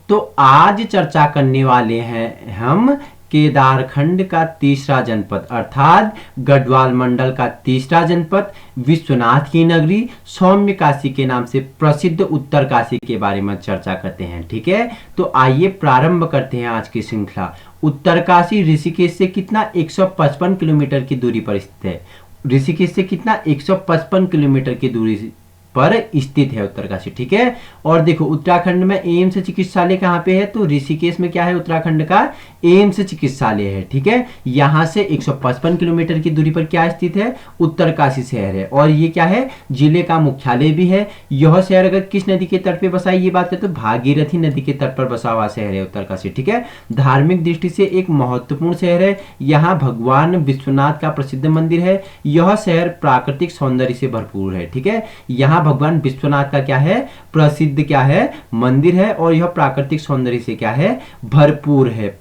तो आज चर्चा करने वाले हैं हम केदारखंड का तीसरा जनपद अर्थात गढ़वाल मंडल का तीसरा जनपद विश्वनाथ की नगरी सौम्य काशी के नाम से प्रसिद्ध उत्तर काशी के बारे में चर्चा करते हैं। ठीक है, तो आइए प्रारंभ करते हैं आज की श्रृंखला। उत्तर काशी ऋषिकेश से कितना 155 किलोमीटर की दूरी पर स्थित है। ऋषिकेश से कितना 155 किलोमीटर की दूरी पर स्थित है उत्तरकाशी। ठीक है, और देखो उत्तराखंड में एम्स चिकित्सालय कहाँ पे है, तो ऋषिकेश में क्या है, उत्तराखंड का एम्स चिकित्सालय है। ठीक है, यहां से 155 किलोमीटर की दूरी पर क्या स्थित है, उत्तरकाशी शहर है, और ये क्या है, जिले का मुख्यालय भी है। यह शहर अगर किस नदी के तट पे बसा है, ये बात है तो भागीरथी नदी के तट पर बसा हुआ शहर है उत्तरकाशी। ठीक है, धार्मिक दृष्टि से एक महत्वपूर्ण शहर है। यहाँ भगवान विश्वनाथ का प्रसिद्ध मंदिर है। यह शहर प्राकृतिक सौंदर्य से भरपूर है। ठीक है, यहाँ भगवान विश्वनाथ का क्या है, प्रसिद्ध क्या है, मंदिर है, और यह प्राकृतिक सौंदर्य से क्या है, भरपूर है।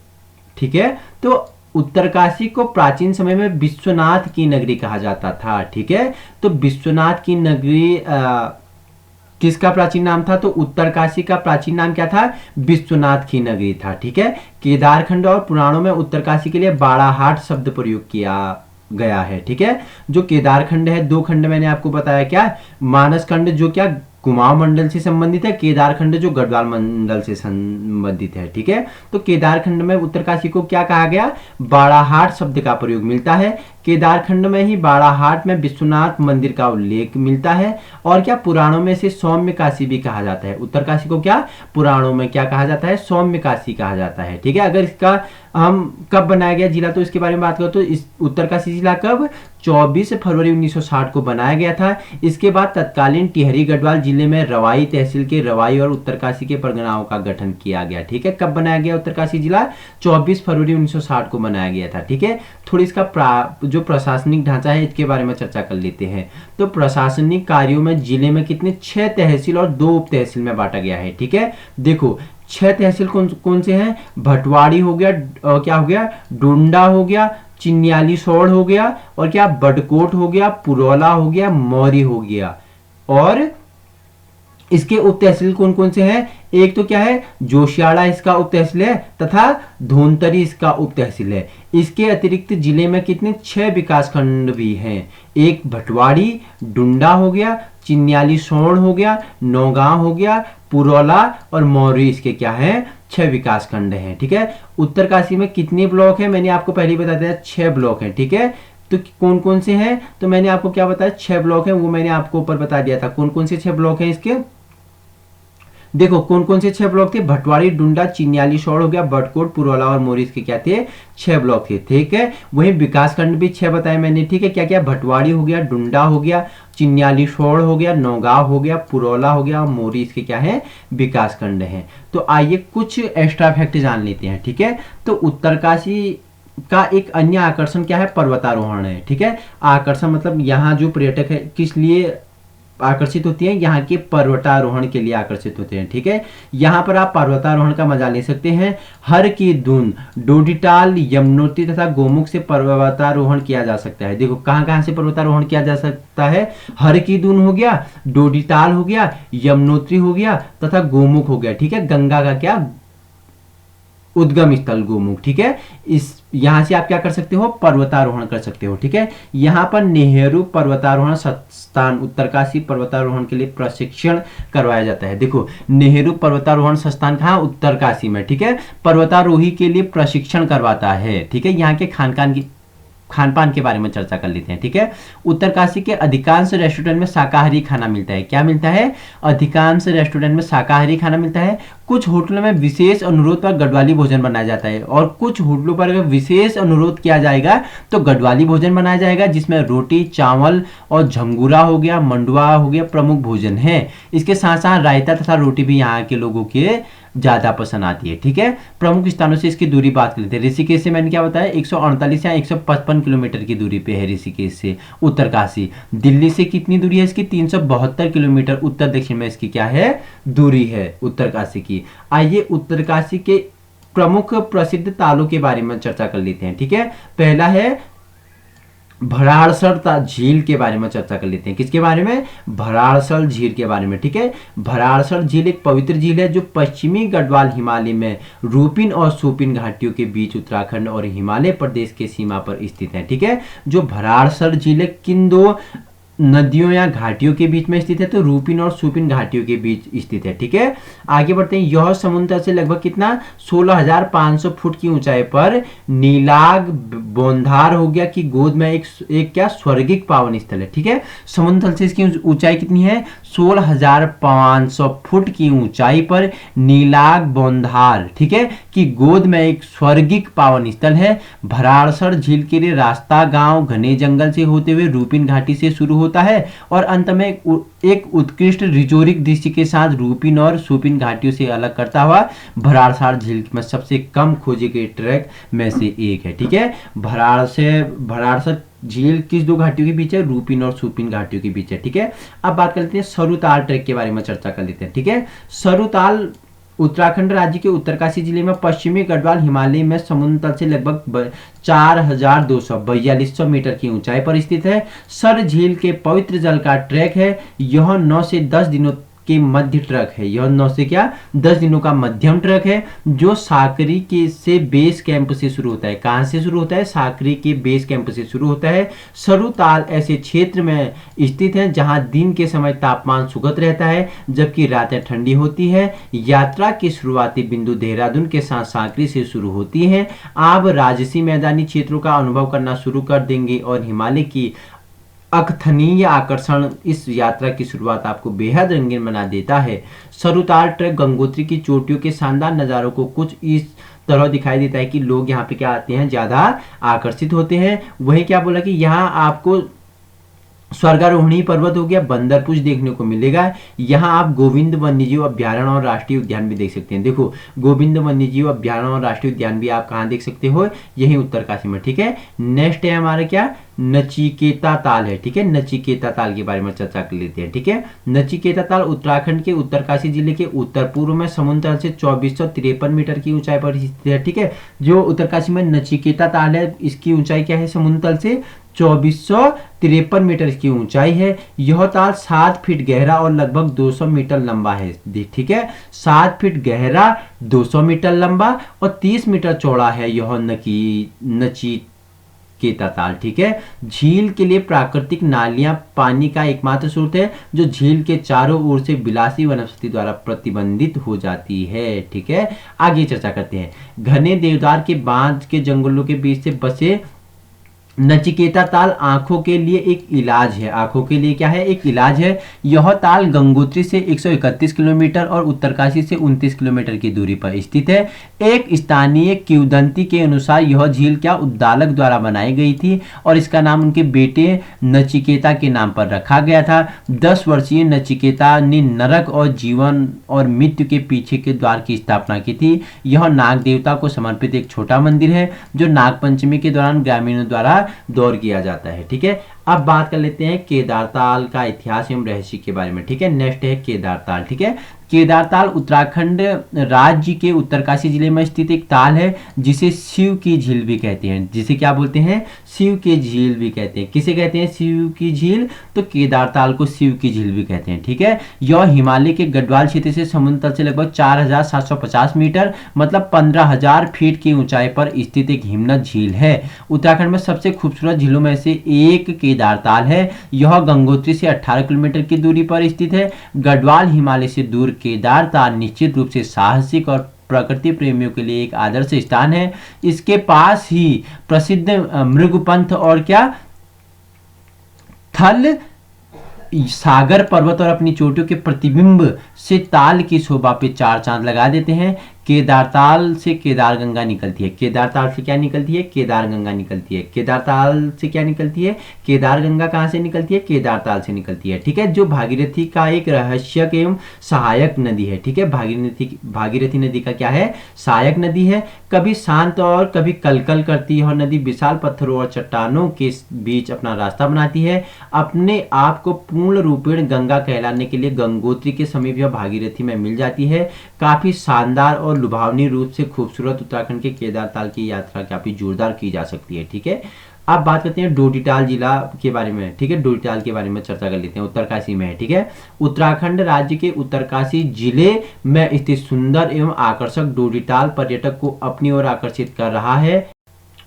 ठीक है, तो उत्तरकाशी को प्राचीन समय में विश्वनाथ की नगरी कहा जाता था। ठीक है, तो विश्वनाथ की नगरी किसका प्राचीन नाम था, तो उत्तरकाशी का प्राचीन नाम क्या था, विश्वनाथ की नगरी था। ठीक है, केदारखंड और पुराणों में उत्तरकाशी के लिए बाड़ाहाट शब्द प्रयोग किया गया है। ठीक है, जो केदारखंड है, दो खंड मैंने आपको बताया, क्या मानस खंड जो क्या कुमाऊं मंडल से संबंधित है, केदारखंड जो गढ़वाल मंडल से संबंधित है। ठीक है, तो केदारखंड में उत्तरकाशी को क्या कहा गया, बाड़ाहाट शब्द का प्रयोग मिलता है। केदारखंड में ही बाड़ाहाट में विश्वनाथ मंदिर का उल्लेख मिलता है, और क्या पुराणों में से सौम्य काशी भी कहा जाता है। उत्तरकाशी को क्या पुराणों में क्या कहा जाता है, सौम्य काशी कहा जाता है। ठीक है, अगर इसका हम कब बनाया गया जिला, तो इसके बारे में बात करो तो इस उत्तरकाशी जिला कब 24 फरवरी 1960 को बनाया गया था। इसके बाद तत्कालीन टिहरी गढ़वाल जिले में रवाई तहसील के रवाई और उत्तरकाशी के परगनाओं का गठन किया गया। ठीक है, कब बनाया गया उत्तरकाशी जिला, 24 फरवरी 1960 को बनाया गया था। ठीक है, थोड़ी इसका जो प्रशासनिक ढांचा है इसके बारे में चर्चा कर लेते हैं। तो प्रशासनिक कार्यों में जिले में कितने 6 तहसील और 2 उप तहसील में बांटा गया है। ठीक है, देखो 6 तहसील कौन कौन से हैं, भटवाड़ी हो गया, क्या हो गया, डोंडा हो गया, चिन्याली सोड़ हो गया, और क्या बडकोट हो गया, पुरोला हो गया, मौरी हो गया। और इसके उप तहसील कौन कौन से हैं, एक तो क्या है जोशियाड़ा इसका उप तहसील है, तथा धोनतरी इसका उप तहसील है। इसके अतिरिक्त जिले में कितने 6 विकास खंड भी हैं, एक भटवाड़ी, डुंडा हो गया, चिन्याली सोड़ हो गया, नौगांव हो गया, पुरोला और मौरी, इसके क्या है 6 विकास खंड हैं। ठीक है, उत्तरकाशी में कितने ब्लॉक हैं, मैंने आपको पहले बता दिया 6 ब्लॉक हैं। ठीक है, तो कौन कौन से हैं, तो मैंने आपको क्या बताया 6 ब्लॉक हैं, वो मैंने आपको ऊपर बता दिया था। कौन कौन से 6 ब्लॉक हैं इसके, देखो कौन कौन से 6 ब्लॉक थे, भटवाड़ी, डुंडा, चिन्याली सोड़ हो गया, बडकोट, पुरोला और मोरिस के क्या थे 6 ब्लॉक थे। ठीक है, वही विकासखंड भी 6 बताए मैंने। ठीक है, क्या क्या, भटवाड़ी हो गया, डुंडा हो गया, चिन्याली सोड़ हो गया, नौगांव हो गया, पुरोला हो गया, और मोरिस के क्या है विकासखंड है। तो आइए कुछ एक्स्ट्रा फैक्ट जान लेते हैं। ठीक है, तो उत्तरकाशी का एक अन्य आकर्षण क्या है, पर्वतारोहण है। ठीक है, आकर्षण मतलब यहाँ जो पर्यटक है किस लिए आकर्षित होती है, यहाँ के पर्वतारोहण के लिए आकर्षित होते हैं। ठीक है, यहाँ पर आप पर्वतारोहण का मजा ले सकते हैं। हर की दून, डोडिताल, यमुनोत्री तथा गोमुख से पर्वतारोहण किया जा सकता है। देखो कहाँ कहाँ से पर्वतारोहण किया जा सकता है, हर की दून हो गया, डोडिताल हो गया, यमुनोत्री हो गया, तथा गोमुख हो गया। ठीक है, गंगा का क्या उद्गम स्थल गोमुख। ठीक है, इस यहां से आप क्या कर सकते हो, पर्वतारोहण कर सकते हो। ठीक है, यहाँ पर नेहरू पर्वतारोहण संस्थान उत्तरकाशी पर्वतारोहण के लिए प्रशिक्षण करवाया जाता है। देखो नेहरू पर्वतारोहण संस्थान कहाँ, उत्तरकाशी में। ठीक है, पर्वतारोही के लिए प्रशिक्षण करवाता है। ठीक है, यहाँ के खान पान के बारे में चर्चा कर लेते हैं। ठीक है, उत्तरकाशी के अधिकांश रेस्टोरेंट में शाकाहारी खाना मिलता है। क्या मिलता है, अधिकांश रेस्टोरेंट में शाकाहारी खाना मिलता है। कुछ होटलों में विशेष अनुरोध पर गढ़वाली भोजन बनाया जाता है, और कुछ होटलों पर अगर विशेष अनुरोध किया जाएगा तो गढ़वाली भोजन बनाया जाएगा, जिसमें रोटी, चावल और झंगूरा हो गया, मंडुआ हो गया प्रमुख भोजन है। इसके साथ साथ रायता तथा रोटी भी यहाँ के लोगों के ज्यादा पसंद आती है। ठीक है, प्रमुख स्थानों से इसकी दूरी बात कर लेते हैं। ऋषिकेश से मैंने क्या बताया 148 या 155 किलोमीटर की दूरी पे है ऋषिकेश से उत्तरकाशी। दिल्ली से कितनी दूरी है इसकी, 372 किलोमीटर उत्तर दक्षिण में इसकी क्या है दूरी है उत्तरकाशी की। आइए उत्तरकाशी के प्रमुख प्रसिद्ध तालों के बारे में चर्चा कर लेते हैं। ठीक है, पहला है भराड़सर झील के बारे में चर्चा कर लेते हैं। किसके बारे में? भराड़सर झील के बारे में। ठीक है, भराड़सर झील एक पवित्र झील है जो पश्चिमी गढ़वाल हिमालय में रूपिन और सूपिन घाटियों के बीच उत्तराखंड और हिमालय प्रदेश के सीमा पर स्थित है। ठीक है, जो भराड़सर झील है किन दो नदियों या घाटियों के बीच में स्थित है? तो रूपिन और सूपिन घाटियों के बीच स्थित है। ठीक है, आगे बढ़ते हैं। यह समुद्र से लगभग कितना 16,500 फुट की ऊंचाई पर नीलाग बोंधार हो गया कि गोद में एक क्या स्वर्गिक पावन स्थल है। ठीक है, समुद्र तल से इसकी ऊंचाई कितनी है? 16,500 फुट की ऊंचाई पर नीलाग बोंधार, ठीक है, कि गोद में एक स्वर्गिक पावन स्थल है। भराड़सर झील के लिए रास्ता गांव घने जंगल से होते हुए रूपिन घाटी से शुरू होता है और अंत में एक उत्कृष्ट रिजोरिक दृश्य के साथ रूपिन और सूपिन घाटियों से अलग करता हुआ भराड़सर झील में सबसे कम खोजे गए ट्रैक में से एक है। ठीक है, भराड़सर झील किस दो घाटियों के बीच है? रूपिन और सूपिन घाटियों के बीच है। ठीक है, अब बात कर लेते हैं सरुताल ट्रैक के बारे में चर्चा कर लेते हैं। ठीक है, सरुताल उत्तराखंड राज्य के उत्तरकाशी जिले में पश्चिमी गढ़वाल हिमालय में समुद्र तल से लगभग 4,242 मीटर की ऊंचाई पर स्थित है। सर झील के पवित्र जल का ट्रैक है। यह 9 से 10 दिनों के मध्य ट्रैक है। यह 9 से क्या 10 दिनों का मध्यम ट्रैक है जो साकरी के से बेस कैंप से शुरू होता है। कहां से शुरू होता है? साकरी के बेस कैंप से शुरू होता है। सरुताल ऐसे क्षेत्र में स्थित है जहां दिन के समय तापमान सुखद रहता है जबकि रातें ठंडी होती है। यात्रा की शुरुआती बिंदु देहरादून के साथ साकरी से शुरू होती है। आप राजसी मैदानी क्षेत्रों का अनुभव करना शुरू कर देंगे और हिमालय की अकथनीय आकर्षण इस यात्रा की शुरुआत आपको बेहद रंगीन बना देता है। सरुताल ट्रैक गंगोत्री की चोटियों के शानदार नज़ारों को कुछ इस तरह दिखाई देता है कि लोग यहाँ पे क्या आते हैं, ज़्यादा आकर्षित होते हैं। वही क्या बोला कि यहाँ आपको स्वर्गारोहणी पर्वत हो गया, बंदरपुछ देखने को मिलेगा। यहाँ आप गोविंद वन्यजीव अभ्यारण्य और राष्ट्रीय उद्यान भी देख सकते हैं। देखो, गोविंद वन्यजीव अभ्यारण्य और राष्ट्रीय उद्यान भी आप कहाँ देख सकते हो? यही उत्तरकाशी में। ठीक है, नेक्स्ट है हमारा क्या? नचिकेता ताल है। ठीक है, नचिकेता ताल के बारे में चर्चा कर लेते हैं। ठीक है, नचिकेता ताल उत्तराखंड के उत्तरकाशी जिले के उत्तर पूर्व में समुद्र तल से 2453 मीटर की ऊंचाई पर स्थित है। ठीक है, जो उत्तरकाशी में नचिकेता ताल है इसकी ऊंचाई क्या है? समुद्र तल से 2453 मीटर की ऊंचाई है। यह ताल 7 फीट गहरा और लगभग 200 मीटर लंबा है। ठीक है, 7 फीट गहरा, 200 मीटर लंबा और 30 मीटर चौड़ा है यह नचिकेता ताल। ठीक है, झील के लिए प्राकृतिक नालियां पानी का एकमात्र स्रोत है जो झील के चारों ओर से विलासी वनस्पति द्वारा प्रतिबंधित हो जाती है। ठीक है, आगे चर्चा करते हैं। घने देवदार के बांध के जंगलों के बीच से बसे नचिकेता ताल आंखों के लिए एक इलाज है। आंखों के लिए क्या है? एक इलाज है। यह ताल गंगोत्री से 131 किलोमीटर और उत्तरकाशी से 29 किलोमीटर की दूरी पर स्थित है। एक स्थानीय किंवदंती के अनुसार यह झील क्या उद्दालक द्वारा बनाई गई थी और इसका नाम उनके बेटे नचिकेता के नाम पर रखा गया था। 10 वर्षीय नचिकेता ने नरक और जीवन और मृत्यु के पीछे के द्वार की स्थापना की थी। यह नाग देवता को समर्पित एक छोटा मंदिर है जो नागपंचमी के दौरान ग्रामीणों द्वारा दौर किया जाता है। ठीक है, अब बात कर लेते हैं केदारताल का इतिहास एवं रहस्य के बारे में। ठीक है, नेक्स्ट है केदारताल। ठीक है, केदारताल उत्तराखंड राज्य के उत्तरकाशी जिले में स्थित एक ताल है जिसे शिव की झील भी कहते हैं। जिसे क्या बोलते हैं? शिव की झील भी कहते हैं। किसे कहते हैं शिव की झील? तो केदारताल को शिव की झील भी कहते हैं। ठीक है, यह हिमालय के गढ़वाल क्षेत्र से समुद्र तल से लगभग 4,750 मीटर मतलब 15,000 फीट की ऊंचाई पर स्थित एक हिमनद झील है। उत्तराखंड में सबसे खूबसूरत झीलों में से एक केदारताल है। यह गंगोत्री से 18 किलोमीटर की दूरी पर स्थित है। गढ़वाल हिमालय से दूर केदारताल निश्चित रूप से साहसिक और प्रकृति प्रेमियों के लिए एक आदर्श स्थान है। इसके पास ही प्रसिद्ध मृगपंथ और क्या थल सागर पर्वत और अपनी चोटियों के प्रतिबिंब से ताल की शोभा पे 4 चांद लगा देते हैं। केदारताल से केदार गंगा निकलती है। केदारताल से क्या निकलती है? केदार गंगा निकलती है। केदारताल से क्या निकलती है? केदार गंगा कहाँ से निकलती है? केदारताल से निकलती है। ठीक है, जो भागीरथी का एक रहस्यक एवं सहायक नदी है। ठीक है, भागीरथी नदी का क्या है? सहायक नदी है। कभी शांत और कभी कलकल करती है और नदी विशाल पत्थरों और चट्टानों के बीच अपना रास्ता बनाती है। अपने आप को पूर्ण रूपेण गंगा कहलाने के लिए गंगोत्री के समीप यह भागीरथी में मिल जाती है। काफी शानदार और लुभावनी रूप से खूबसूरत उत्तराखंड के केदारताल की यात्रा काफी जोरदार की जा सकती है। ठीक है, अब बात करते हैं डोडिताल जिला के बारे में, ठीक है। डोडिताल के बारे में चर्चा कर लेते हैं, उत्तरकाशी में है, ठीक है। उत्तराखंड राज्य के उत्तरकाशी जिले में स्थित सुंदर एवं आकर्षक डोडिताल पर्यटक को अपनी ओर आकर्षित कर रहा है।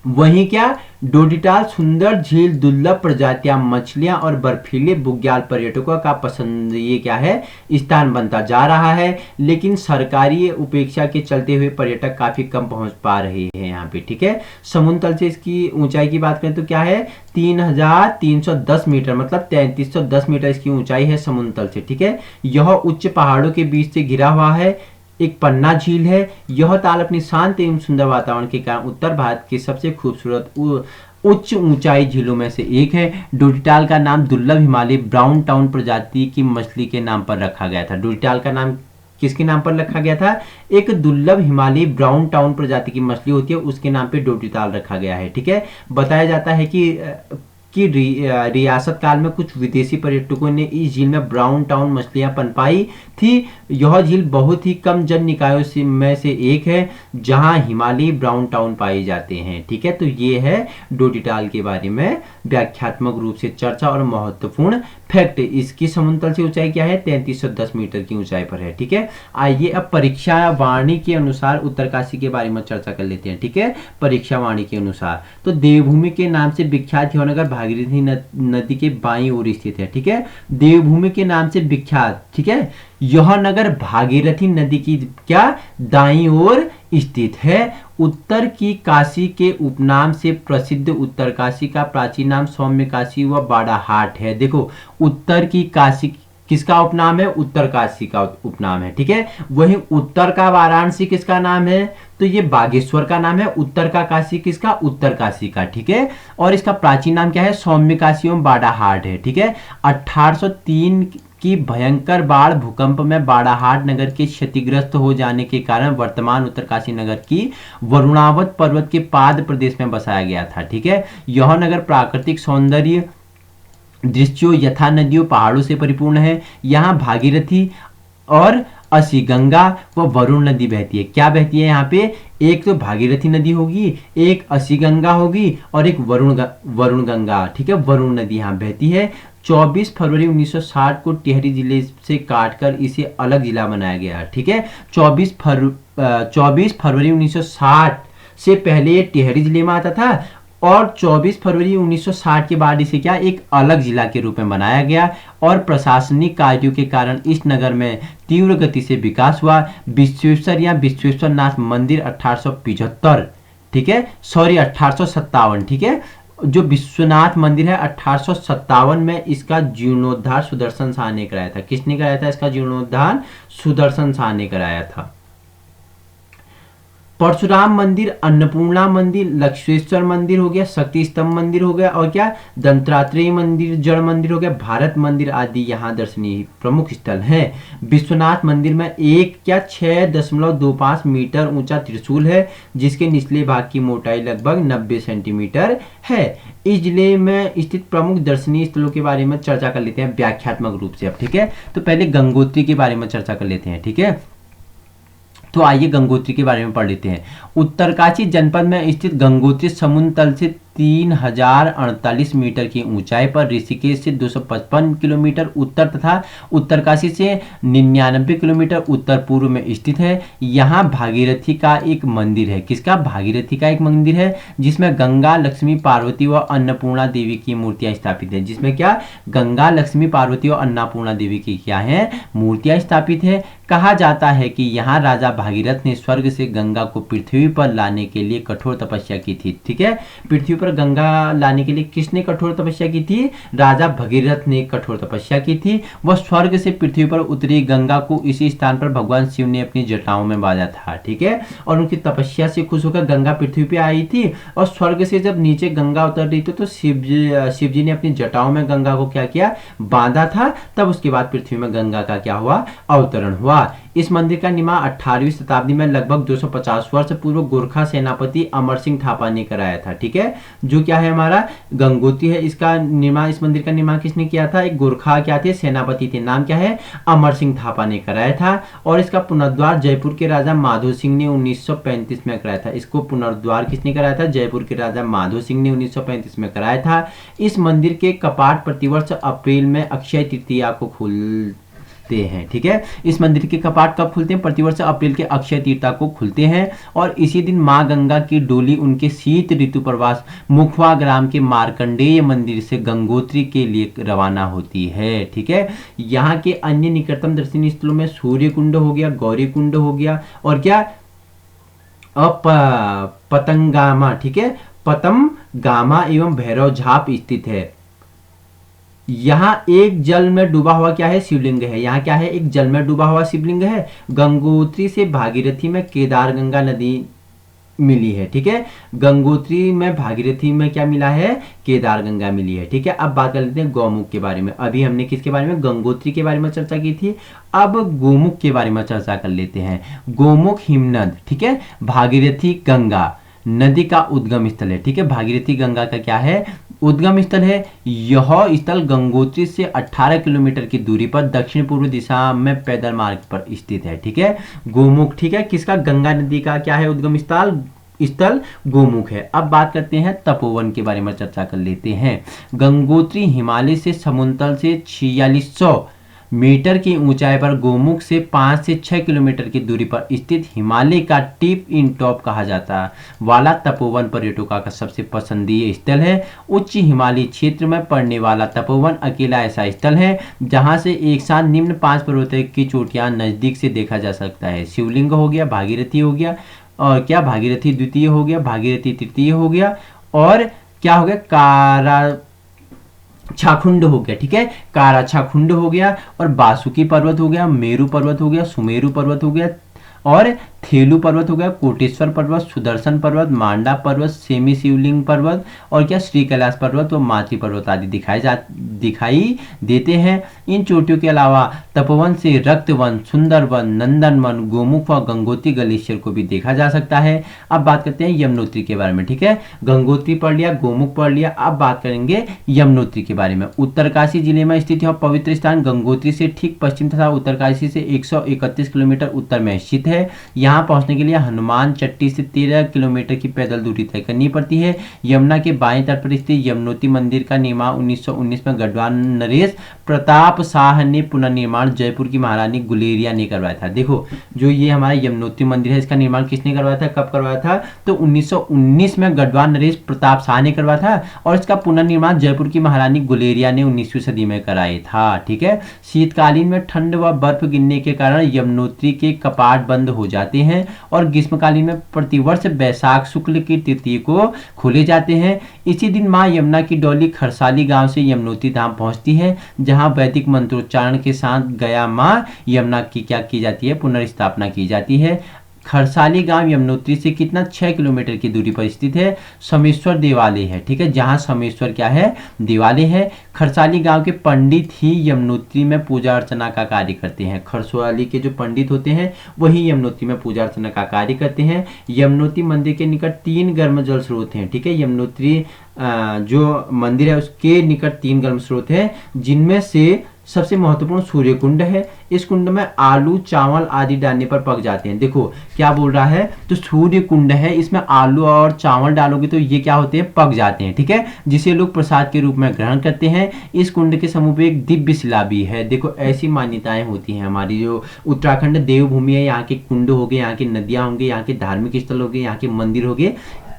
वहीं क्या, डोडिताल सुंदर झील, दुर्लभ प्रजातियां, मछलियां और बर्फीले बुग्याल पर्यटकों का पसंद ये क्या है, स्थान बनता जा रहा है। लेकिन सरकारी उपेक्षा के चलते हुए पर्यटक काफी कम पहुंच पा रहे हैं यहाँ पे, ठीक है। समुद्र तल से इसकी ऊंचाई की बात करें तो क्या है, 3310 मीटर, मतलब 3310 मीटर इसकी ऊंचाई है समुद्र तल से, ठीक है। यह उच्च पहाड़ों के बीच से घिरा हुआ है, एक पन्ना झील है। यह ताल अपनी शांत एवं सुंदर वातावरण के कारण उत्तर भारत की सबसे खूबसूरत उच्च ऊंचाई झीलों में से एक है। डोडिताल का नाम दुर्लभ हिमालयी ब्राउन टाउन प्रजाति की मछली के नाम पर रखा गया था। डोडिताल का नाम किसके नाम पर रखा गया था, एक दुर्लभ हिमालयी ब्राउन टाउन प्रजाति की मछली होती है, उसके नाम पे डोडिताल रखा गया है, ठीक है। बताया जाता है कि रियासत काल में कुछ विदेशी पर्यटकों ने इस झील में ब्राउन टाउन मछलियां पनपाई थी। यह झील बहुत ही कम जल निकायों में से एक है जहां हिमालयी ब्राउन टाउन पाए जाते हैं, ठीक है। तो ये है डोडिताल के बारे में व्याख्यात्मक रूप से चर्चा और महत्वपूर्ण फैक्ट। इसकी समुद्र तल से ऊंचाई क्या है, 3310 मीटर की ऊंचाई पर है, ठीक है। आइए अब परीक्षा वाणी के अनुसार उत्तरकाशी के बारे में चर्चा कर लेते हैं, ठीक है। परीक्षा वाणी के अनुसार तो देवभूमि के नाम से विख्यात यह नगर भागीरथी नदी के बाईं ओर स्थित है, ठीक है। देवभूमि के नाम से विख्यात, ठीक है। यह नगर भागीरथी नदी की क्या, दाईं ओर स्थित है। उत्तर की काशी के उपनाम से प्रसिद्ध उत्तरकाशी का प्राचीन नाम सौम्यकाशी व बाड़ाहाट है। देखो, उत्तर की काशी किसका उपनाम है, उत्तरकाशी का उपनाम है, ठीक है। वहीं उत्तर का वाराणसी किसका नाम है, तो ये बागेश्वर का नाम है। उत्तर का काशी किसका, उत्तरकाशी का, ठीक है। और इसका प्राचीन नाम क्या है, सौम्यकाशी एवं बाड़ाहाट है, ठीक है। 1803 की भयंकर बाढ़ भूकंप में बाड़ाहाट नगर के क्षतिग्रस्त हो जाने के कारण वर्तमान उत्तरकाशी नगर की वरुणावत पर्वत के पाद प्रदेश में बसाया गया था, ठीक है। यह नगर प्राकृतिक सौंदर्य, दृश्यों यथा नदियों पहाड़ों से परिपूर्ण है। यहाँ भागीरथी और असी गंगा व वरुण नदी बहती है। क्या बहती है यहाँ पे, एक तो भागीरथी नदी होगी, एक असी गंगा होगी और एक वरुण गंगा, ठीक है। वरुण नदी यहाँ बहती है। 24 फरवरी 1960 को टिहरी जिले से काटकर इसे अलग जिला बनाया गया, ठीक है। 24 फरवरी 1960 से पहले ये टिहरी जिले में आता था और 24 फरवरी 1960 के बाद इसे क्या, एक अलग जिला के रूप में बनाया गया। और प्रशासनिक कार्यों के कारण इस नगर में तीव्र गति से विकास हुआ। विश्वेश्वर या विश्वेश्वर नाथ मंदिर 1875, ठीक है, सॉरी 1857, ठीक है। जो विश्वनाथ मंदिर है 1857 में इसका जीर्णोद्धार सुदर्शन शाह ने कराया था। किसने कराया था इसका जीर्णोद्धार, सुदर्शन शाह ने कराया था। परशुराम मंदिर, अन्नपूर्णा मंदिर, लक्ष्मेश्वर मंदिर हो गया, शक्ति स्तंभ मंदिर हो गया और क्या, दंतात्रेय मंदिर, जड़ मंदिर हो गया, भारत मंदिर आदि यहाँ दर्शनीय प्रमुख स्थल हैं। विश्वनाथ मंदिर में एक क्या 6.25 मीटर ऊंचा त्रिशूल है जिसके निचले भाग की मोटाई लगभग 90 सेंटीमीटर है। इस जिले में स्थित प्रमुख दर्शनीय स्थलों के बारे में चर्चा कर लेते हैं व्याख्यात्मक रूप से अब, ठीक है। तो पहले गंगोत्री के बारे में चर्चा कर लेते हैं, ठीक है। तो आइए गंगोत्री के बारे में पढ़ लेते हैं। उत्तरकाशी जनपद में स्थित गंगोत्री समुद्र तल से 3048 मीटर की ऊंचाई पर ऋषिकेश से 255 किलोमीटर उत्तर तथा उत्तरकाशी से 99 किलोमीटर उत्तर पूर्व में स्थित है। यहाँ भागीरथी का एक मंदिर है। किसका, भागीरथी का एक मंदिर है जिसमें गंगा, लक्ष्मी, पार्वती व अन्नपूर्णा देवी की मूर्तियां स्थापित है। जिसमें क्या, गंगा, लक्ष्मी, पार्वती और अन्नपूर्णा देवी की क्या है, मूर्तियां स्थापित है। कहा जाता है कि यहाँ राजा भागीरथ ने स्वर्ग से गंगा को पृथ्वी पर लाने के लिए कठोर तपस्या की थी, ठीक है। पृथ्वी पर गंगा लाने के लिए किसने कठोर तपस्या की थी, राजा भगीरथ ने कठोर तपस्या की थी। वह स्वर्ग से पृथ्वी पर उतरी गंगा को इसी स्थान पर भगवान शिव ने अपनी जटाओं में बांधा था, ठीक है। और उनकी तपस्या से खुश होकर गंगा पृथ्वी पे आई थी और स्वर्ग से जब नीचे गंगा उतर रही थी तो शिव जी ने अपनी जटाओं में गंगा को क्या किया, बांधा था। तब उसके बाद पृथ्वी में गंगा का क्या हुआ, अवतरण हुआ। इस मंदिर का निर्माण 18वीं शताब्दी में लगभग 250 वर्ष पूर्व गोरखा सेनापति अमर सिंह थापा ने कराया था। ठीक है, जो क्या है हमारा गंगोत्री है, इसका निर्माण, इस मंदिर का निर्माण किसने किया था? एक गोरखा क्या थे, सेनापति थे, नाम क्या है? अमर सिंह थापा ने कराया था। और इसका पुनर्द्वार जयपुर के राजा माधो सिंह ने 1935 में कराया था। इसको पुनर्द्वार किसने कराया था? जयपुर के राजा माधो सिंह ने 1935 में कराया था। इस मंदिर के कपाट प्रतिवर्ष अप्रैल में अक्षय तृतीया को खुलते हैं। ठीक है, इस मंदिर के कपाट कब खुलते हैं? प्रतिवर्ष अप्रैल के अक्षय तृतीया को खुलते हैं। और इसी दिन मां गंगा की डोली उनके शीत ऋतु प्रवास मुखवा ग्राम के मार्कंडेय मंदिर से गंगोत्री के लिए रवाना होती है। ठीक है, यहाँ के अन्य निकटतम दर्शनीय स्थलों में सूर्य कुंड हो गया, गौरी कुंड हो गया, और क्या पतंगामा, ठीक है, पतम गामा एवं भैरव झाप स्थित है। यहाँ एक जल में डूबा हुआ क्या है? शिवलिंग है। यहाँ क्या है? एक जल में डूबा हुआ शिवलिंग है। गंगोत्री से भागीरथी में केदार गंगा नदी मिली है। ठीक है, गंगोत्री में भागीरथी में क्या मिला है? केदार गंगा मिली है। ठीक है, अब बात कर लेते हैं गौमुख के बारे में। अभी हमने किसके बारे में? गंगोत्री के बारे में चर्चा की थी। अब गोमुख के बारे में चर्चा कर लेते हैं। गोमुख हिमनद, ठीक है, भागीरथी गंगा नदी का उद्गम स्थल है। ठीक है, भागीरथी गंगा का क्या है? उद्गम स्थल है। यह स्थल गंगोत्री से 18 किलोमीटर की दूरी पर दक्षिण पूर्व दिशा में पैदल मार्ग पर स्थित है। ठीक है, गोमुख, ठीक है, किसका? गंगा नदी का क्या है? उद्गम स्थल गोमुख है। अब बात करते हैं तपोवन के बारे में चर्चा कर लेते हैं। गंगोत्री हिमालय से समुद्र से 4600 मीटर की ऊंचाई पर गोमुख से 5 से 6 किलोमीटर की दूरी पर स्थित हिमालय का टिप इन टॉप कहा जाता वाला तपोवन पर्यटकों का सबसे पसंदीदा स्थल है। उच्च हिमालयी क्षेत्र में पड़ने वाला तपोवन अकेला ऐसा स्थल है जहां से एक साथ निम्न 5 पर्वतों की चोटियां नजदीक से देखा जा सकता है। शिवलिंग हो गया, भागीरथी हो गया, और क्या भागीरथी द्वितीय हो गया, भागीरथी तृतीय हो गया, और क्या हो गया? छाखुंड हो गया। ठीक है, कारा छाखुंड हो गया, और बासुकी पर्वत हो गया, मेरू पर्वत हो गया, सुमेरु पर्वत हो गया, और थेलू पर्वत हो गया, कोटेश्वर पर्वत, सुदर्शन पर्वत, मांडा पर्वत, सेमी शिवलिंग पर्वत, और क्या श्री कैलाश पर्वत और मातृ पर्वत आदि दिखाई देते हैं। इन चोटियों के अलावा तपोवन से रक्तवन, सुंदरवन, नंदनवन, गोमुख और गंगोत्री ग्लेशियर को भी देखा जा सकता है। अब बात करते हैं यमुनोत्री के बारे में। ठीक है, गंगोत्री पढ़ लिया, गोमुख पढ़ लिया, अब बात करेंगे यमुनोत्री के बारे में। उत्तरकाशी जिले में स्थित यह पवित्र स्थान गंगोत्री से ठीक पश्चिम तथा उत्तरकाशी से 131 किलोमीटर उत्तर में स्थित है। यहाँ पहुंचने के लिए हनुमान चट्टी से 13 किलोमीटर की पैदल दूरी तय करनी पड़ती है। यमुना के बाएं तट पर स्थित यमुनोत्री मंदिर का निर्माण 1919 में गढ़वाल नरेश प्रताप शाह ने पुनर्निर्माण जयपुर की महारानी गुलेरिया ने करवाया था। देखो, जो ये हमारा यमुनोत्री मंदिर है, इसका निर्माण किसने करवाया था, कब करवाया था? तो 1919 में गढ़वाल नरेश प्रताप शाह ने करवाया था, और इसका पुनर्निर्माण जयपुर की महारानी गुलेरिया ने 19वीं सदी में कराया था। ठीक है, शीतकालीन में ठंड व बर्फ गिरने के कारण यमुनोत्री के कपाट बंद हो जाते हैं, और ग्रीष्मकालीन में प्रतिवर्ष वैशाख शुक्ल की तृतीया को खोले जाते हैं। इसी दिन मां यमुना की डोली खरसाली गांव से यमुनोत्री धाम पहुंचती है, जहां वैदिक मंत्रोच्चारण के साथ गया मां यमुना की क्या की जाती है? पुनर्स्थापना की जाती है। खरसाली गांव यमुनोत्री से कितना? 6 किलोमीटर की दूरी पर स्थित है। समेश्वर देवालय है। ठीक है, जहां समेश्वर क्या है? देवालय है। खरसाली गांव के पंडित ही यमुनोत्री में पूजा अर्चना का कार्य करते हैं। खरसाली के जो पंडित होते हैं वही यमुनोत्री में पूजा अर्चना का कार्य करते हैं। यमुनोत्री मंदिर के निकट 3 गर्म जल स्रोत हैं। ठीक है, यमुनोत्री जो मंदिर है उसके निकट 3 गर्म स्रोत हैं, जिनमें से सबसे महत्वपूर्ण सूर्य कुंड है। इस कुंड में आलू चावल आदि डालने पर पक जाते हैं। देखो क्या बोल रहा है, तो सूर्य कुंड है, इसमें आलू और चावल डालोगे तो ये क्या होते हैं? पक जाते हैं। ठीक है, जिसे लोग प्रसाद के रूप में ग्रहण करते हैं। इस कुंड के समूह में एक दिव्य शिला भी है। देखो ऐसी मान्यताएं होती हैं। हमारी जो उत्तराखंड देवभूमि है, यहाँ के कुंड हो गए, यहाँ की नदियां होंगे, यहाँ के धार्मिक स्थल हो गए, यहाँ के मंदिर हो गए,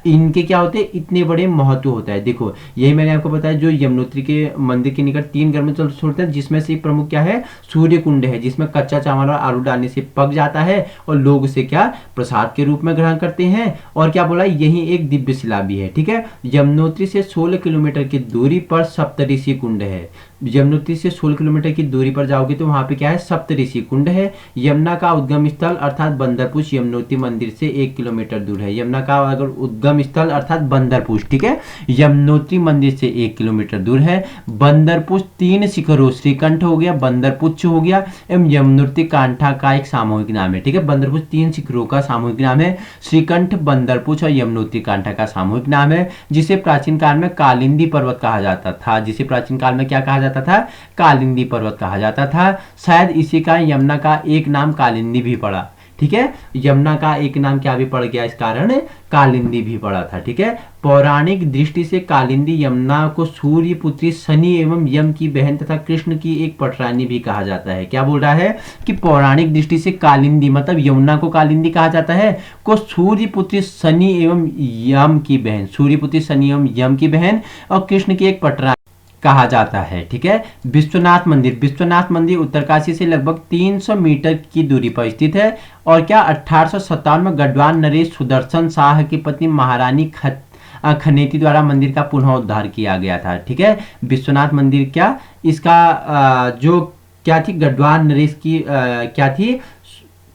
इनके क्या होते हैं? इतने बड़े महत्व होता है। देखो यही मैंने आपको बताया, जो यमुनोत्री के मंदिर के निकट 3 गर्म जल स्रोत हैं, जिसमें से प्रमुख क्या है? सूर्य कुंड है, जिसमें कच्चा चावल और आलू डालने से पक जाता है और लोग उसे क्या प्रसाद के रूप में ग्रहण करते हैं। और क्या बोला, यही एक दिव्य शिला भी है। ठीक है, यमुनोत्री से 16 किलोमीटर की दूरी पर सप्तऋषि कुंड है। यमुनोत्री से 16 किलोमीटर की दूरी पर जाओगे तो वहां पे क्या है? सप्तऋषि कुंड है। यमुना का उद्गम स्थल अर्थात बंदरपुर यमुनोत्री मंदिर से 1 किलोमीटर दूर है। यमुना का अगर उद्गम उद्गम स्थल अर्थात बंदरपुष्ट, ठीक है। यमुनोत्री मंदिर से 1 किलोमीटर दूर है। बंदरपुष्ट 3 शिखरों श्रीकंठ हो गया, बंदरपुच्छ हो गया एवं यमुनोत्री कांठा का एक सामूहिक नाम है, ठीक है। बंदरपुष्ट 3 शिखरों का सामूहिक नाम है, श्रीकंठ, बंदरपुच्छ और यमुनोत्री कांठा का सामूहिक नाम है, जिसे प्राचीन काल में कालिंदी पर्वत कहा जाता था। जिसे प्राचीन काल में क्या कहा जाता था? कालिंदी पर्वत कहा जाता था। शायद इसी का यमुना का एक नाम कालिंदी भी पड़ा, ठीक है। यमुना का एक नाम क्या भी पड़ गया, इस कारण कालिंदी भी पड़ा था, ठीक है। पौराणिक दृष्टि से कालिंदी यमुना को सूर्य पुत्री शनि एवं यम की बहन तथा कृष्ण की एक पटरानी भी कहा जाता है। क्या बोल रहा है कि पौराणिक दृष्टि से कालिंदी मतलब यमुना को कालिंदी कहा जाता है, को सूर्य पुत्री शनि एवं यम की बहन, सूर्य पुत्री शनि एवं यम की बहन और कृष्ण की एक पटरानी कहा जाता है, ठीक है। विश्वनाथ मंदिर, विश्वनाथ मंदिर उत्तरकाशी से लगभग 300 मीटर की दूरी पर स्थित है और क्या 1857 में गढ़वाल नरेश सुदर्शन शाह की पत्नी महारानी खनेती द्वारा मंदिर का पुनः उद्धार किया गया था, ठीक है। विश्वनाथ मंदिर क्या इसका जो क्या थी, गढ़वाल नरेश की क्या थी,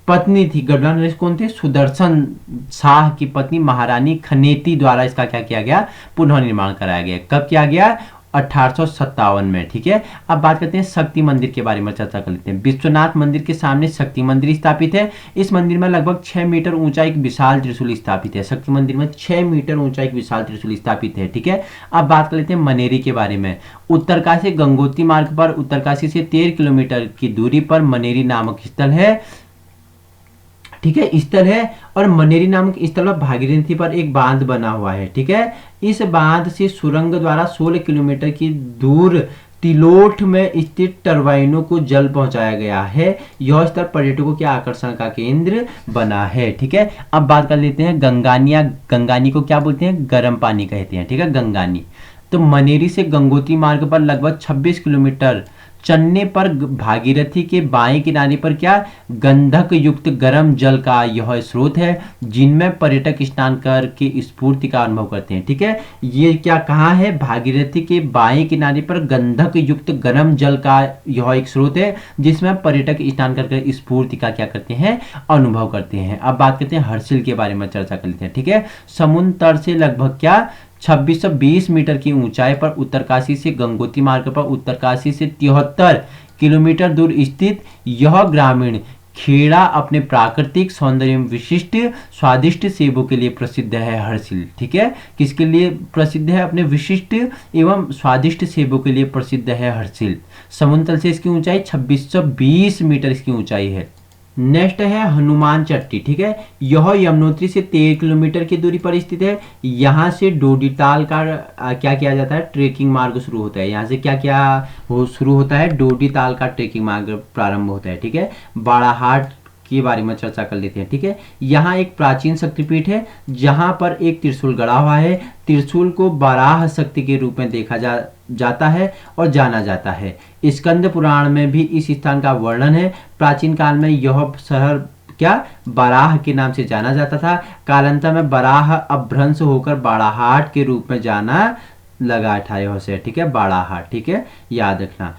पत्नी थी। गढ़वाल नरेश कौन थे? सुदर्शन शाह की पत्नी महारानी खनेती द्वारा इसका क्या किया गया? पुनः निर्माण कराया गया। कब किया गया? 1857 में, ठीक है। अब बात करते हैं शक्ति मंदिर के बारे में चर्चा कर लेते हैं। विश्वनाथ मंदिर के सामने शक्ति मंदिर स्थापित है। इस मंदिर में लगभग 6 मीटर ऊंचा एक विशाल त्रिशूल स्थापित है। शक्ति मंदिर में 6 मीटर ऊंचा एक विशाल त्रिशूल स्थापित है, ठीक है। अब बात कर लेते हैं मनेरी के बारे में। उत्तरकाशी गंगोत्री मार्ग पर उत्तरकाशी से 13 किलोमीटर की दूरी पर मनेरी नामक स्थल है, ठीक है, स्थल है। और मनेरी नामक स्थल पर भागीरथी पर एक बांध बना हुआ है, ठीक है। इस बांध से सुरंग द्वारा 16 किलोमीटर की दूर तिलोठ में स्थित टरबाइनों को जल पहुंचाया गया है। यह स्थल पर्यटकों के आकर्षण का केंद्र बना है, ठीक है। अब बात कर लेते हैं गंगानिया। गंगानी को क्या बोलते हैं? गर्म पानी कहते हैं, ठीक है, गंगानी। तो मनेरी से गंगोत्री मार्ग पर लगभग 26 किलोमीटर चलने पर भागीरथी के बाएं किनारे पर क्या गंधक युक्त गर्म जल का यह स्रोत है, जिनमें पर्यटक स्नान करके स्फूर्ति का अनुभव करते हैं, ठीक है। ये क्या कहाँ है? भागीरथी के बाएं किनारे पर गंधक युक्त गर्म जल का यह एक स्रोत है, जिसमें पर्यटक स्नान करके स्फूर्ति का क्या करते हैं? अनुभव करते हैं। अब बात करते हैं हर्षिल के बारे में चर्चा कर लेते हैं, ठीक है। समुद्र तल से लगभग क्या 2620 मीटर की ऊंचाई पर उत्तरकाशी से गंगोत्री मार्ग पर उत्तरकाशी से 73 किलोमीटर दूर स्थित यह ग्रामीण खेड़ा अपने प्राकृतिक सौंदर्य एवं विशिष्ट स्वादिष्ट सेबों के लिए प्रसिद्ध है। हर्षिल, ठीक है, किसके लिए प्रसिद्ध है? अपने विशिष्ट एवं स्वादिष्ट सेबों के लिए प्रसिद्ध है हर्षिल। समुद्र तल से इसकी ऊंचाई 2620 मीटर इसकी ऊंचाई है। नेक्स्ट है हनुमान चट्टी, ठीक है। यह यमुनोत्री से 13 किलोमीटर की दूरी पर स्थित है। यहाँ से डोडीताल का क्या किया जाता है? ट्रेकिंग मार्ग शुरू होता है। यहाँ से क्या क्या शुरू होता है? डोडीताल का ट्रेकिंग मार्ग प्रारंभ होता है, ठीक है। बाड़ाहाट के बारे में चर्चा कर लेते हैं, ठीक है। यहाँ एक प्राचीन शक्तिपीठ है, जहाँ पर एक त्रिशूल गड़ा हुआ है। त्रिशूल को बाराह शक्ति के रूप में देखा जाता है और जाना जाता है। स्कंद पुराण में भी इस स्थान का वर्णन है। प्राचीन काल में यह शहर क्या बाराह के नाम से जाना जाता था। कालांतर में बाराह अपभ्रंश होकर बाड़ाहाट के रूप में जाना लगा 1800 से, ठीक है, बाड़ाहाट, ठीक है, याद रखना।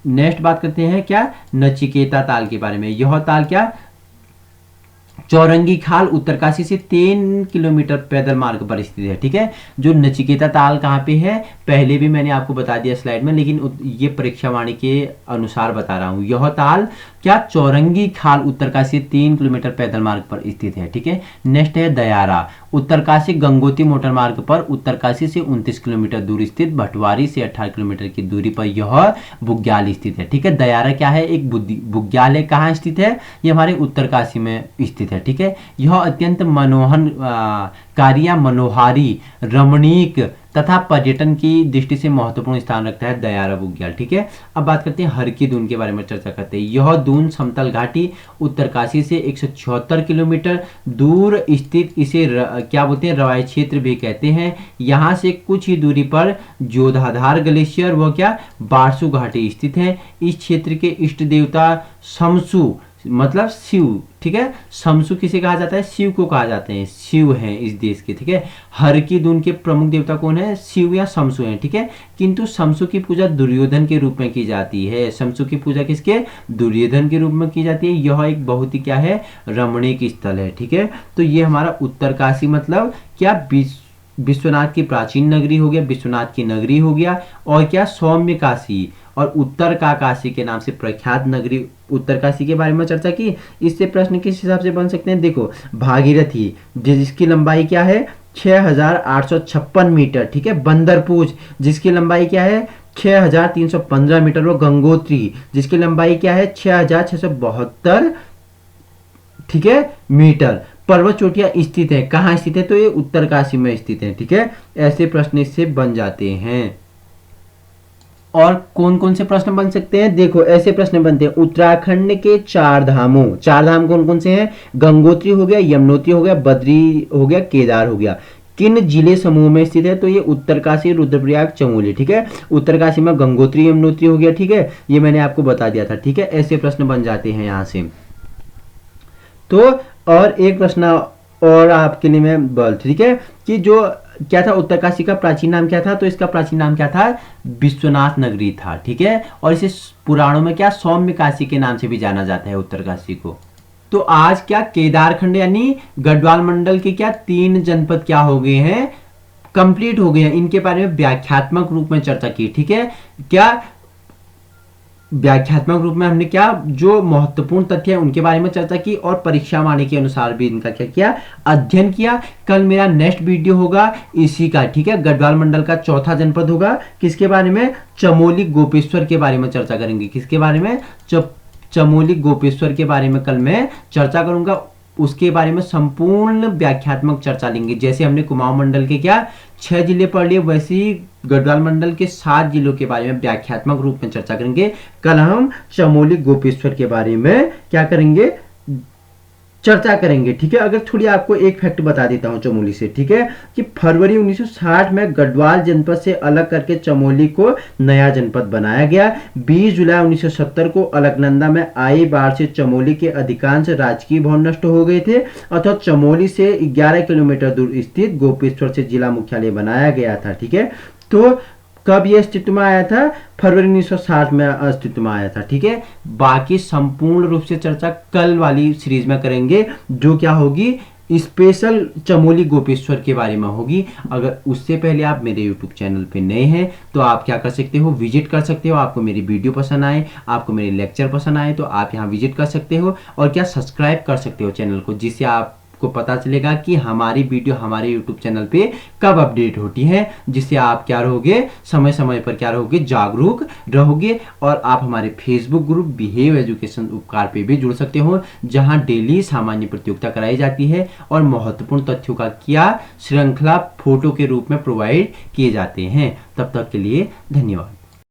नेक्स्ट बात करते हैं क्या नचिकेता ताल के बारे में। यह ताल क्या चौरंगी खाल उत्तरकाशी से 3 किलोमीटर पैदल मार्ग पर स्थित है, ठीक है। जो नचिकेता ताल कहाँ पे है पहले भी मैंने आपको बता दिया स्लाइड में, लेकिन ये परीक्षावाणी के अनुसार बता रहा हूँ। यह ताल क्या चौरंगी खाल उत्तरकाशी 3 किलोमीटर पैदल मार्ग पर स्थित है, ठीक है। नेक्स्ट है दयारा उत्तरकाशी गंगोत्री मोटर मार्ग पर उत्तरकाशी से 29 किलोमीटर दूर स्थित भटवारी से 18 किलोमीटर की दूरी पर यह बुग्याल स्थित है, ठीक है। दयारा क्या है? एक बुग्याल है। कहाँ स्थित है? ये हमारे उत्तरकाशी में स्थित है, ठीक है। यह अत्यंत मनोहारी रमणीक तथा पर्यटन की दृष्टि से महत्वपूर्ण स्थान रखता है दयारा बुग्याल, ठीक है। अब बात करते हैं हर की दून के बारे में चर्चा करते हैं। यह दून समतल घाटी उत्तरकाशी से 176 किलोमीटर दूर स्थित इसे क्या बोलते हैं? रवाई क्षेत्र भी कहते हैं। यहाँ से कुछ ही दूरी पर जोधाधार ग्लेशियर व क्या बारसू घाटी स्थित है। इस क्षेत्र के इष्ट देवता शमसू मतलब शिव, ठीक है। शमसु किसे कहा जाता है? शिव को कहा जाते हैं, शिव हैं इस देश के, ठीक है। हर की दून के प्रमुख देवता कौन है? शिव या शमसु हैं, ठीक है। किंतु शमसु की पूजा दुर्योधन के रूप में की जाती है। शमसु की पूजा किसके? दुर्योधन के रूप में की जाती है। यह एक बहुत ही क्या है? रमणीक स्थल है, ठीक है। तो ये हमारा उत्तरकाशी मतलब क्या? विश्वनाथ की प्राचीन नगरी हो गया, विश्वनाथ की नगरी हो गया, और क्या? सौम्य काशी और उत्तर का काशी के नाम से प्रख्यात नगरी उत्तरकाशी के बारे में चर्चा की। इससे प्रश्न किस हिसाब से बन सकते हैं? देखो, भागीरथी जिसकी लंबाई क्या है? 6856 मीटर, ठीक है। बंदरपूज जिसकी लंबाई क्या है? 6315 मीटर। और गंगोत्री जिसकी लंबाई क्या है? 6672, ठीक है, मीटर। पर्वत चोटियां स्थित है, कहाँ स्थित है? तो ये उत्तरकाशी में स्थित है, ठीक है। ऐसे प्रश्न इससे बन जाते हैं। और कौन कौन से प्रश्न बन सकते हैं? देखो, ऐसे प्रश्न बनते हैं, उत्तराखंड के 4 धामों, 4 धाम कौन कौन से हैं? गंगोत्री हो गया, यमुनोत्री हो गया, बद्री हो गया, केदार हो गया। किन जिले समूह में स्थित है? तो ये उत्तरकाशी, रुद्रप्रयाग, चमोली, ठीक है। उत्तरकाशी में गंगोत्री, यमुनोत्री हो गया, ठीक है। ये मैंने आपको बता दिया था, ठीक है। ऐसे प्रश्न बन जाते हैं यहां से। तो और एक प्रश्न और आपके लिए मैं बोल, ठीक है, कि जो क्या था उत्तरकाशी का प्राचीन नाम क्या था? तो इसका प्राचीन नाम क्या था? विश्वनाथ नगरी था, ठीक है। और इसे पुराणों में क्या? सौम्य काशी के नाम से भी जाना जाता है उत्तरकाशी को। तो आज क्या केदारखंड यानी गढ़वाल मंडल के क्या 3 जनपद क्या हो गए हैं? कंप्लीट हो गए हैं। इनके बारे में व्याख्यात्मक रूप में चर्चा की, ठीक है। क्या व्याख्यात्मक रूप में हमने क्या जो महत्वपूर्ण तथ्य है उनके बारे में चर्चा की, और परीक्षा वाणी के अनुसार भी इनका क्या किया? अध्ययन किया। कल मेरा नेक्स्ट वीडियो होगा इसी का, ठीक है। गढ़वाल मंडल का 4था जनपद होगा, किसके बारे में? चमोली गोपेश्वर के बारे में चर्चा करेंगे। किसके बारे में? चमोली गोपेश्वर के बारे में कल मैं चर्चा करूंगा। उसके बारे में संपूर्ण व्याख्यात्मक चर्चा लेंगे। जैसे हमने कुमाऊं मंडल के क्या 6 जिले पढ़ लिए, वैसे ही गढ़वाल मंडल के 7 जिलों के बारे में व्याख्यात्मक रूप में चर्चा करेंगे। कल हम चमोली गोपेश्वर के बारे में क्या करेंगे? चर्चा करेंगे, ठीक है। अगर थोड़ी आपको एक फैक्ट बता देता हूं चमोली से, ठीक है, कि फरवरी 1960 में गढ़वाल जनपद से अलग करके चमोली को नया जनपद बनाया गया। 20 जुलाई 1970 को अलकनंदा में आई बाढ़ से चमोली के अधिकांश राजकीय भवन नष्ट हो गए थे, अथवा चमोली से 11 किलोमीटर दूर स्थित गोपेश्वर से जिला मुख्यालय बनाया गया था, ठीक है। तो कब यह अस्तित्व में आया था? फरवरी 1960 में अस्तित्व में आया था, ठीक है। बाकी संपूर्ण रूप से चर्चा कल वाली सीरीज में करेंगे, जो क्या होगी? स्पेशल चमोली गोपेश्वर के बारे में होगी। अगर उससे पहले आप मेरे यूट्यूब चैनल पे नए हैं तो आप क्या कर सकते हो? विजिट कर सकते हो। आपको मेरी वीडियो पसंद आए, आपको मेरे लेक्चर पसंद आए, तो आप यहाँ विजिट कर सकते हो, और क्या सब्सक्राइब कर सकते हो चैनल को, जिससे आप को पता चलेगा कि हमारी वीडियो हमारे YouTube चैनल पे कब अपडेट होती है, जिससे आप क्या रहोगे? समय समय पर क्या रहोगे? जागरूक रहोगे। और आप हमारे फेसबुक ग्रुप बिहेव एजुकेशन उपकार पे भी जुड़ सकते हो, जहां डेली सामान्य प्रतियोगिता कराई जाती है और महत्वपूर्ण तथ्यों का क्या श्रृंखला फोटो के रूप में प्रोवाइड किए जाते हैं। तब तक के लिए धन्यवाद।